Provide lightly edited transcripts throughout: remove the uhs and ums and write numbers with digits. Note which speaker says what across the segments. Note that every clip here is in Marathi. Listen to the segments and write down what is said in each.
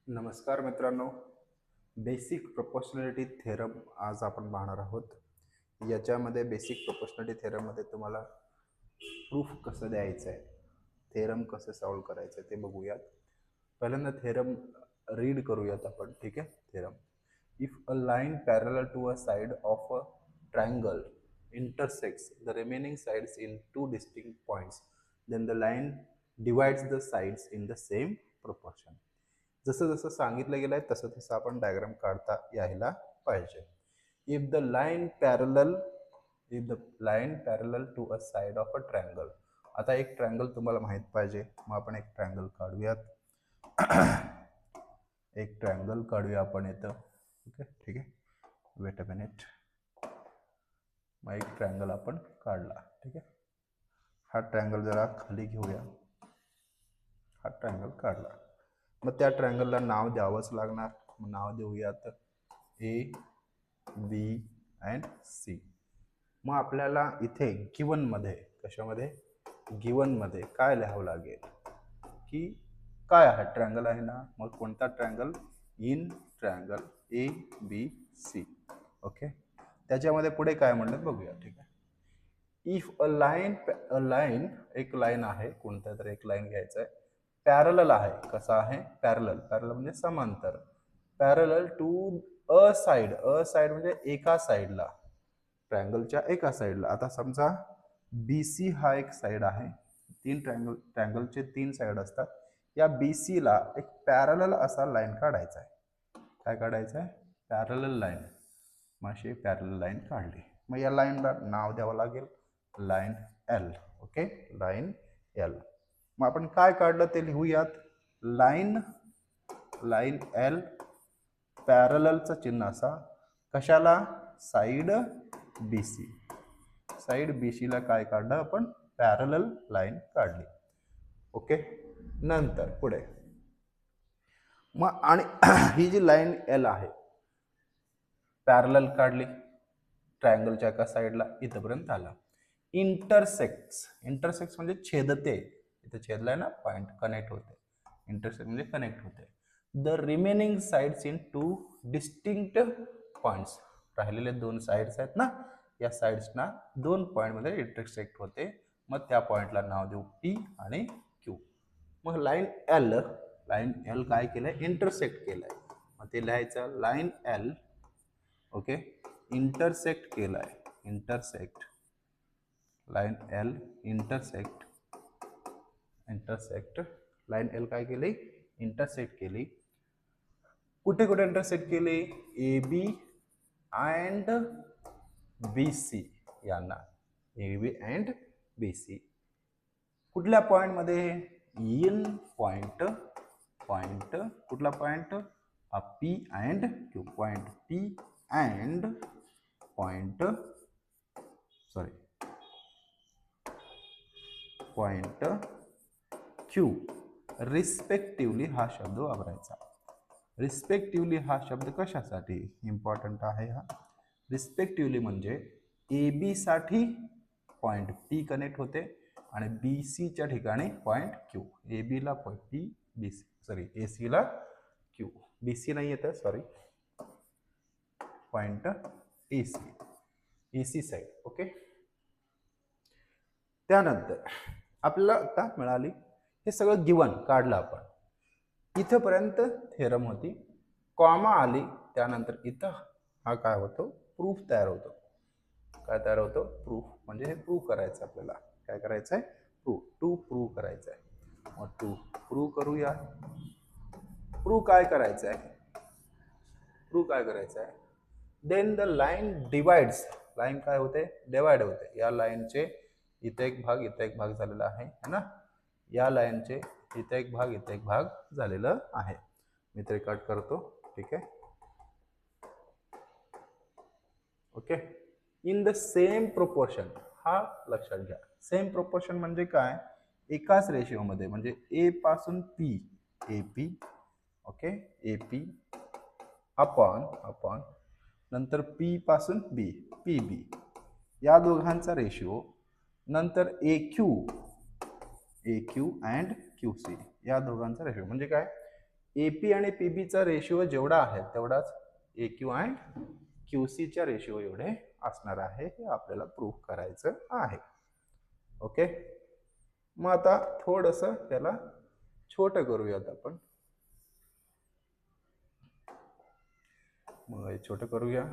Speaker 1: नमस्कार मित्रांनो. बेसिक प्रोपोर्शनॅलिटी थेरम आज आपण पाहणार आहोत. याच्यामध्ये बेसिक प्रोपोर्शनॅलिटी थेरममध्ये तुम्हाला प्रूफ कसं द्यायचं आहे, थेरम कसं सॉल्व करायचं आहे ते बघूयात. पहिल्यांदा थेरम रीड करूयात आपण. ठीक आहे. Theorem: if a line parallel to a side of a triangle intersects the remaining sides in two distinct points, then the line divides the sides in the same proportion. जसं जसं सांगितलं गेलं आहे तसं तसं आपण डायग्राम काढता यायला पाहिजे. If the line parallel to a side of a triangle. आता एक ट्रायंगल तुम्हाला माहित पाहिजे, मग आपण एक ट्रायंगल काढूयात. एक ट्रायंगल काढूया आपण इथं. ओके, ठीक आहे. Weight a minute. मग एक ट्रायंगल आपण काढला. ठीक आहे. हा ट्रायंगल जरा खाली घेऊया. हा ट्रायंगल काढला. मग त्या ट्रायंगलला नाव द्यावंच लागणार. मग नाव देऊयात ए बी अँड सी. मग आपल्याला इथे गिवनमध्ये, कशामध्ये, गिवनमध्ये काय लिहावं लागेल की काय आहे, ट्रायंगल आहे ना. मग कोणता triangle? In triangle A B C. Okay. त्याच्यामध्ये पुढे काय म्हणतात बघूया. ठीक आहे. इफ अ लाईन एक लाईन आहे, कोणत्या तरी एक लाईन घ्यायचं आहे, पॅरलल आहे. कसा आहे? पॅरलल. पॅरलल म्हणजे समांतर. पॅरलल टू अ साइड म्हणजे एका साइडला, ट्रायंगलच्या एका साइडला. आता समजा बी सी हा एक साइड आहे. तीन ट्रायंगलचे तीन साइड असतात. या बी सी ला एक पॅरलल असा लाईन काढायचा आहे. काय काढायचं आहे? Parallel line. मग अशी पॅरलल लाईन काढली. मग या लाईनला नाव द्यावं लागेल line L. Okay, line L. मग आपण काय काढलं ते लिहूयात. लाईन एल, पॅरललचं चिन्ह असा. कशाला? Side B C. Side B C ला काय काढलं आपण? पॅरलल लाईन काढली. ओके. नंतर पुढे मग आणि ही जी लाईन एल आहे, पॅरलल काढली, ट्रायंगलच्या एका साइडला इथपर्यंत आला. इंटरसेक्ट्स म्हणजे छेदते. इथे छेदलाय ना, पॉइंट कनेक्ट होते. इंटरसेक्ट म्हणजे कनेक्ट होते. The remaining sides in two distinct points. राहिलेले दोन साइड्स आहेत ना, या साइड्सना दोन पॉइंटमध्ये इंटरसेक्ट होते. मग त्या पॉइंटला नाव देऊ पी आणि क्यू. मग लाईन एल काय केलंय? इंटरसेक्ट केलंय. मग ते लिहायचं लाईन एल. ओके, इंटरसेक्ट केलाय. Intersect line L intersect line L काय केली? इंटरसेक्ट केली. कुठे कुठे इंटरसेक्ट केली? ए बी अँड बी सी यांना. A B and B C कुठल्या पॉइंट मध्ये? In point. कुठला point? P and Q. Point P and point Q respectively हा शब्द वापरायचा. रिस्पेक्टिवली हा शब्द कशासाठी इम्पॉर्टंट आहे? हा रिस्पेक्टिवली म्हणजे ए बी साठी पॉइंट पी कनेक्ट होते आणि बी सी च्या ठिकाणी पॉइंट क्यू. ए बी ला P, B C, sorry, A C ला क्यू. बी सी नाही येत, sorry, point A C side. Okay. त्यानंतर आपल्याला आता मिळाली, हे सगळं गिवन काढलं आपण. इथपर्यंत थेरम होती. कॉमा आली, त्यानंतर इथं हा काय होतो? प्रूफ तयार होतो. काय तयार होतो? प्रूफ. म्हणजे हे प्रूफ करायचं आपल्याला. काय करायचं आहे? प्रूफ करायचं आहे. मग प्रूफ करूया. प्रूफ काय करायचं आहे? Then the line divides. Line काय होते? डिवाइड होते. या लाईनचे इथे एक भाग झालेला आहे ना. या लाईनचे इथे एक भाग झालेला आहे. मी ते कट करतो. ठीक आहे. Okay. In the same proportion. हा लक्षात घ्या. सेम प्रोपोर्शन म्हणजे काय? एकाच रेशिओ मध्ये. म्हणजे ए पासून P, A P. Okay, A P upon नंतर पी पासून बी, पी बी. या दोघांचा रेशिओ. नंतर ए क्यू अँड क्यू सी या दोघांचा रेशिओ. म्हणजे काय? AP आणि PBचा रेशिओ जेवढा आहे तेवढाच AQ अँड QCच्या रेशिओ एवढे असणार आहे, हे आपल्याला प्रूव्ह करायचं आहे. ओके, मग आता थोडंसं त्याला छोटं करूयात आपण. मग हे छोटं करूया,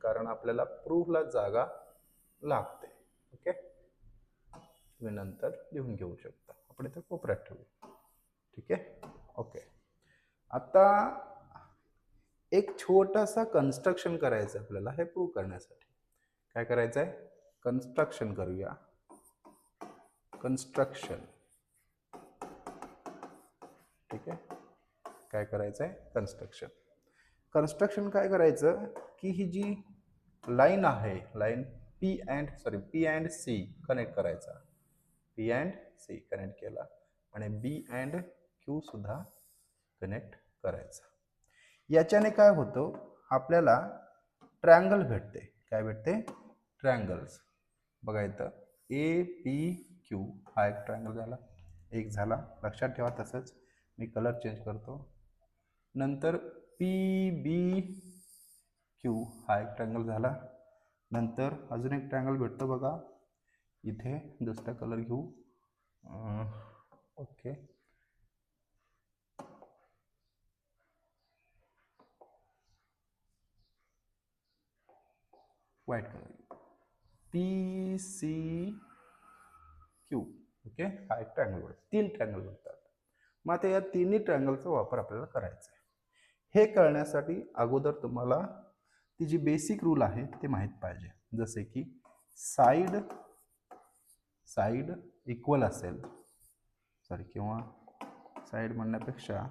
Speaker 1: कारण आपल्याला प्रूफला जागा लागते. ओके, तुम्ही नंतर लिहून घेऊ शकता, आपण इथे कोपऱ्यात ठेवू. ठीक आहे. ओके, आता एक छोटासा कन्स्ट्रक्शन करायचं आपल्याला हे प्रूव्ह करण्यासाठी. काय करायचं आहे? कन्स्ट्रक्शन करूया. कन्स्ट्रक्शन. ठीक आहे, काय करायचं आहे? कन्स्ट्रक्शन. कन्स्ट्रक्शन काय करायचं की ही जी लाईन आहे, line P and C connect करायचा. P अँड C कनेक्ट केला आणि B अँड Q सुद्धा कनेक्ट करायचा. याच्याने काय होतं? आपल्याला ट्रायंगल भेटते. काय भेटते? ट्रायंगल्स. बघा इथं APQ हा एक ट्रायंगल झाला, एक झाला. लक्षात ठेवा, तसंच मी कलर चेंज करतो. नंतर PBQ हा एक ट्रायंगल झाला. नंतर अजून एक ट्रायंगल भेटतो बघा इथे, दुसरा कलर घेऊ. Okay, white colour, PCQ. Okay, हा एक ट्रायंगल भेटतो. 3 ट्रायंगल भेटतात. मग आता या तिन्ही ट्रायंगलचा वापर आपल्याला करायचा आहे. हे करण्यासाठी अगोदर तुम्हाला ती जी बेसिक रूल आहे ते माहीत पाहिजे. जसे की साईड इक्वल असेल, सॉरी, किंवा साईड म्हणण्यापेक्षा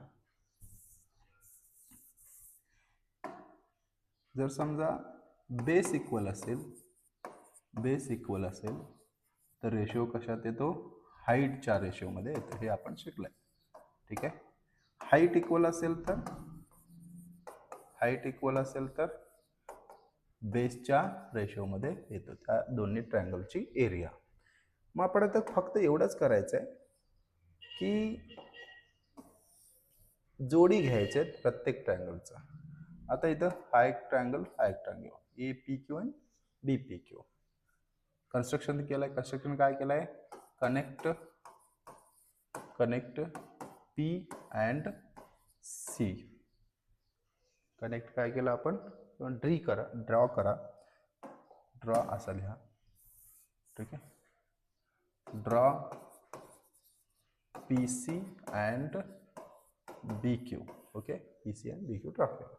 Speaker 1: जर समजा बेस इक्वल असेल तर रेशिओ कशात येतो? हाईटच्या रेशिओमध्ये येतो. हे आपण शिकलंय. ठीक आहे. हाईट इक्वल असेल तर बेसच्या रेशिओमध्ये येतो, त्या दोन्ही ट्रायंगलची एरिया. मग आपण आता फक्त एवढंच करायचं आहे की जोडी घ्यायचे प्रत्येक ट्रायंगलचा. आता इथं हा एक ट्रायंगल APQ आणि BPQ. कन्स्ट्रक्शन केलंय. कन्स्ट्रक्शन काय केलंय? Connect P and C. Connect काय केलं आपण? ड्रॉ करा. असं लिहा. ठीक आहे. Draw PC and BQ. Okay, PC and BQ draw केला.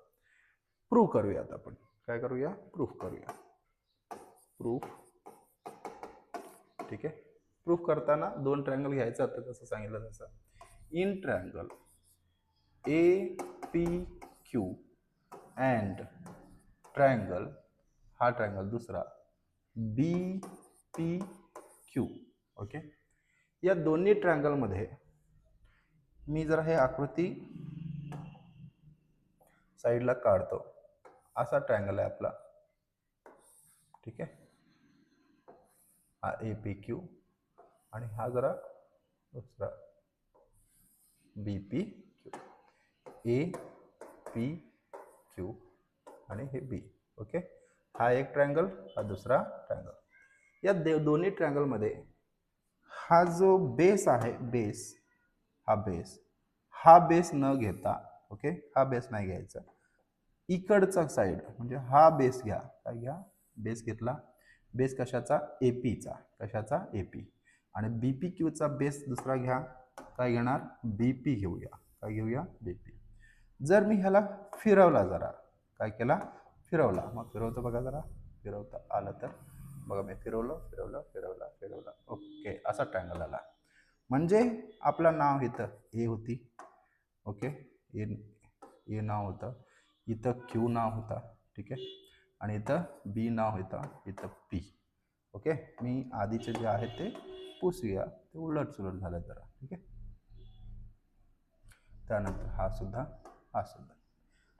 Speaker 1: प्रूव्ह करूयात आपण. काय करूया? प्रूव्ह करूया. ठीक आहे. प्रूफ करताना 2 ट्रायंगल घ्यायचं होतं, जसं सांगितलं तसं. In triangle APQ and triangle, हा ट्रायंगल दुसरा BPQ. ओके, या दोन्ही ट्रायंगल मध्ये मी जरा हे आकृती साईडला काढतो. असा ट्रायंगल आहे आपला. ठीक आहे, हा APQ आणि हा जरा दुसरा BPQ. APQ आणि हे B. ओके, हा एक ट्रायंगल, हा दुसरा ट्रायंगल. या दोन्ही ट्रायंगल मध्ये हा जो बेस आहे, हा बेस न घेता, ओके, हा बेस नाही घ्यायचा. इकडचा साईड म्हणजे हा बेस घ्या. काय घ्या? बेस घेतला. बेस कशाचा? APचा. कशाचा? AP. आणि BPQचा बेस दुसरा घ्या. काय घेणार? BP घेऊया. काय घेऊया? BP. जर मी ह्याला फिरवला जरा, काय केला? फिरवला. मग फिरवतो बघा, जरा फिरवता आलं तर बघा, मी फिरवलं. ओके, असा ट्रायंगल आला. म्हणजे आपलं नाव इथं A होती. ओके, ए नाव होतं. इथं Q नाव होता. ठीक आहे, आणि इथं B नाव होता. इथं P. ओके, मी आधीचे जे आहे ते पुसूया, ते उलट झालं जरा. ठीक आहे, त्यानंतर हा सुद्धा.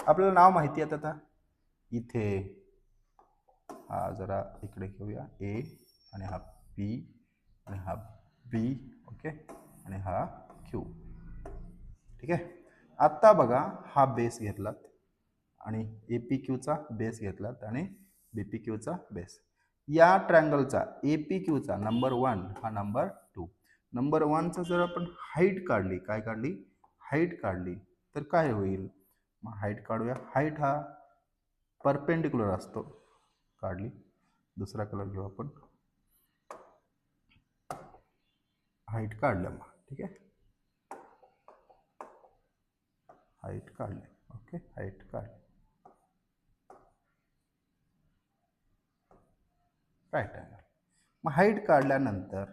Speaker 1: आपल्याला नाव माहिती आहे. आता इथे हा जरा इकडे घेऊया A, आणि हा P आणि हा B. ओके, आणि हा क्यू. ठीक आहे. आता बघा हा बेस घेतलात आणि APQचा बेस घेतलात आणि BPQचा बेस. या ट्रँगलचा APQचा नंबर 1 हा नंबर 2. नंबर 1चा जर आपण हाईट काढली, काय काढली? हाईट काढली तर काय होईल? मग हाईट काढूया. हाईट हा परपेंडिक्युलर असतो. काढली. दुसरा कलर घेऊ आपण. हाईट काढल्या मग. ठीक आहे. हाईट काढले. ओके, हाईट काढले. Right angle. मग हाईट काढल्यानंतर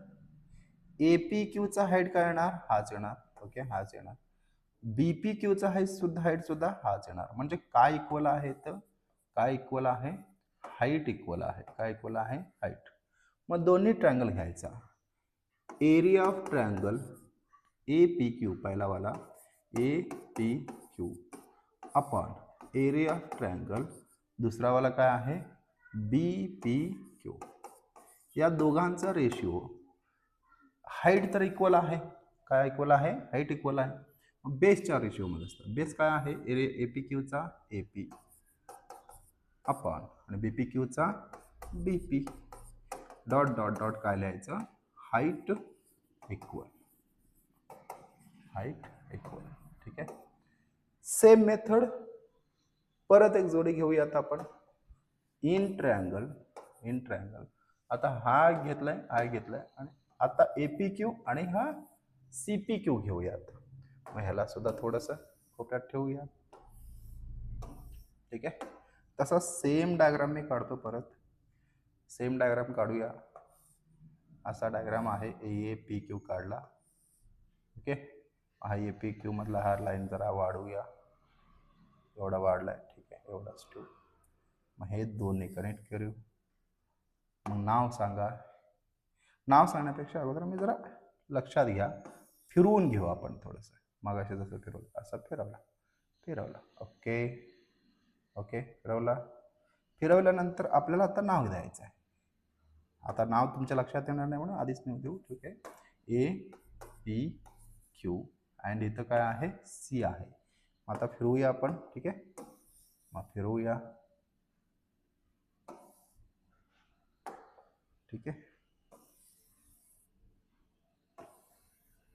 Speaker 1: APQचा हाईट काय येणार? हाच येणार. ओके, हाच येणार. BPQचा हाईट सुद्धा हाच येणार. म्हणजे काय इक्वल आहे? तर काय इक्वल आहे? हाईट इक्वल आहे. काय इक्वल आहे? हाईट. मग दोन्ही ट्रँगल घ्यायचा. एरिया ऑफ ट्रँगल APQ पहिला वाला APQ upon area of triangle दुसरा वाला काय आहे? BPQ. या दोघांचा रेशिओ हाईट तर इक्वल आहे. काय इक्वल आहे? हाईट इक्वल आहे. बेसच्या रेशिओमध्ये असतं. बेस काय आहे? APQचा AP अपॉन आणि BPQचा BP डॉट डॉट डॉट काय लिहायचं? Height equal. Height equal. ठीक आहे. सेम मेथड परत एक जोडी घेऊयात आपण. इन ट्रँगल आता हा घेतलाय, हा घेतलाय आणि आता APQ आणि हा CPQ घेऊयात. मग ह्याला सुद्धा थोडंसं कोपऱ्यात ठेवूया. ठीक आहे. तसा सेम डायग्राम मी काढतो परत. सेम डायग्राम काढूया. असा डायग्राम आहे. APQ काढला. ओके. हा APQ मधला हा लाईन जरा वाढवूया. एवढा वाढलाय. ठीक आहे, एवढाच ठेवू. मग हे दोन्ही कनेक्ट करू. मग नाव सांगा. नाव सांगण्यापेक्षा अगोदर मी जरा लक्षात घ्या. फिरवून घेऊ आपण थोडंसं. मगाशी जसं फिरवलं असं फिरवलं. ओके ओके, फिरवल्यानंतर आपल्याला आता नाव द्यायचं आहे. आता नाव तुमच्या लक्षात येणार नाही म्हणून आधीच नाव देऊ. ठीक आहे. APQ अँड इथं काय आहे? C आहे. आता फिरवूया आपण. ठीक आहे. मग फिरवूया. ठीक आहे.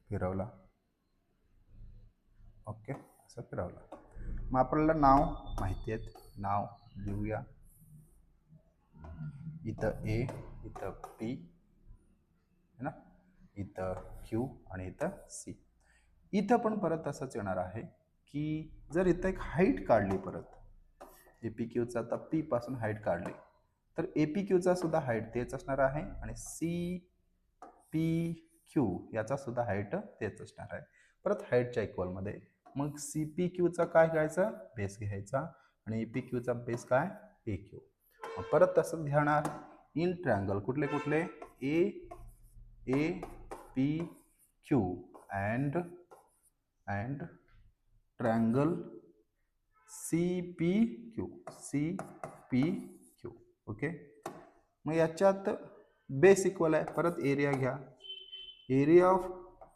Speaker 1: फिरवला. ओके, असं फिरवला. मग आपल्याला नाव माहिती आहेत. नाव लिहूया. इथं A, इथं P है ना, इथं Q आणि इथं C. इथं पण परत असंच येणार आहे की जर इथं एक हाईट काढली परत APQचा, आता P पासून हाईट काढली तर APQचा सुद्धा हाईट तेच असणार आहे आणि CPQ याचा सुद्धा हाईट तेच असणार आहे. परत हाईटच्या इक्वलमध्ये. मग CPQचा काय घ्यायचा? बेस घ्यायचा आणि APQचा बेस काय? AQ. परत तसंच घेणार. इन ट्रँगल कुठले कुठले? APQ and triangle CPQ. Okay. मग याच्यात बेस इक्वल आहे. परत एरिया घ्या. Area of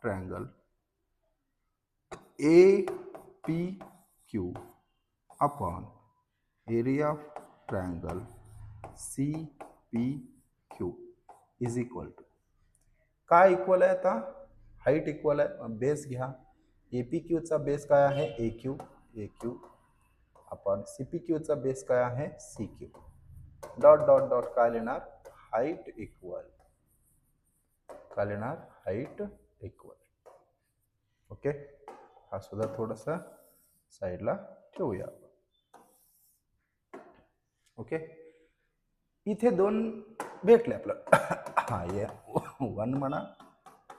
Speaker 1: triangle APQ upon area of triangle CPQ is equal to काय इक्वल आहे? आता हाईट इक्वल आहे. बेस घ्या. APQचा बेस काय आहे? AQ अपॉन CPQचा बेस काय आहे? CQ डॉट डॉट डॉट काय लिहिणार? Height equal. काय लिहिणार? Height equal. ओके. हा सुद्धा थोडासा साईडला ठेवूया. ओके. इथे दोन भेटले आपलं. हा ये 1 म्हणा,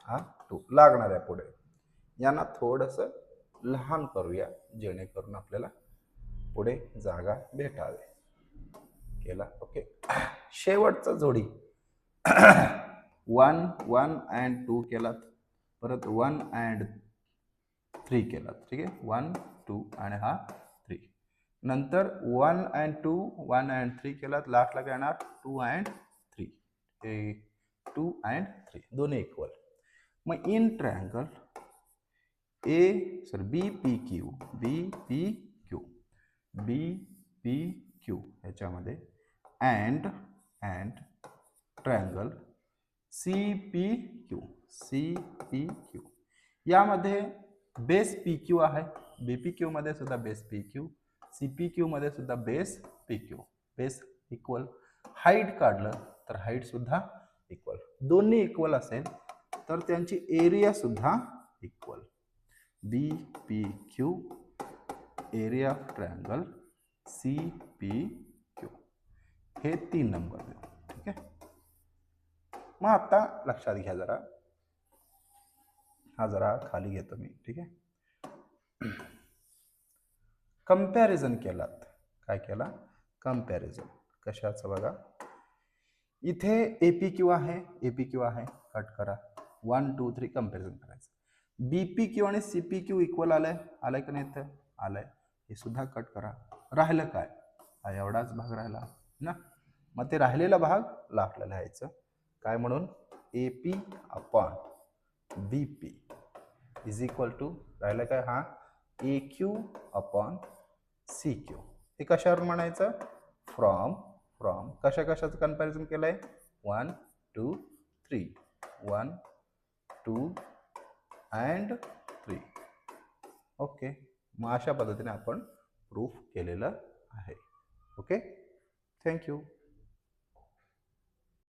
Speaker 1: हा 2 लागणार आहे पुढे. यांना थोडंसं लहान करूया जेणेकरून आपल्याला पुढे जागा भेटावी. केला. ओके. शेवटचा जोडी 1 अँड 2 केलात. परत 1 अँड 3 केलात. ठीक आहे. 1 2 आणि हा 3. नंतर 1 अँड 2 1 अँड 3 केलात. लास्टला काय येणार? 2 अँड 3. 2 अँड 3 दोन्ही इक्वल. मग in triangle B P Q ह्याच्यामध्ये and triangle C P Q यामध्ये बेस पी क्यू आहे, बीपी क्यू मध्ये सुद्धा base P Q, C P Q मध्ये सुद्धा base P Q, base equal, height काढलं तर हाईट सुद्धा इक्वल, दोन्ही इक्वल असेल तर त्यांची एरिया सुद्धा equal, B P Q area of triangle C P Q, हे 3 नंबर देऊ. ठीक आहे. मग आता लक्षात घ्या जरा, हा जरा खाली घेतो मी. ठीक आहे. कंपॅरिझन केलात, काय केला, कंपॅरिझन कशाचं बघा, इथे एपीक्यू आहे, कट करा, 1 2 3 कंपॅरिझन करायचं. बीपीक्यू आणि सीपीक्यू इक्वल आलंय का नाही, इथं आलंय, हे सुद्धा कट करा. राहिलं काय, हा एवढाच भाग राहिला ना, मग ते राहिलेला भाग आपल्याला लिहायचं काय म्हणून, AP upon BP is equal to, राहिलं काय, हा A Q upon C Q. हे कशावर म्हणायचं, फ्रॉम कशाचं कंपॅरिझन केलंय, 1 2 3 1 2 अँड 3. ओके. मग अशा पद्धतीने आपण प्रूफ केलेलं आहे. ओके. थँक्यू.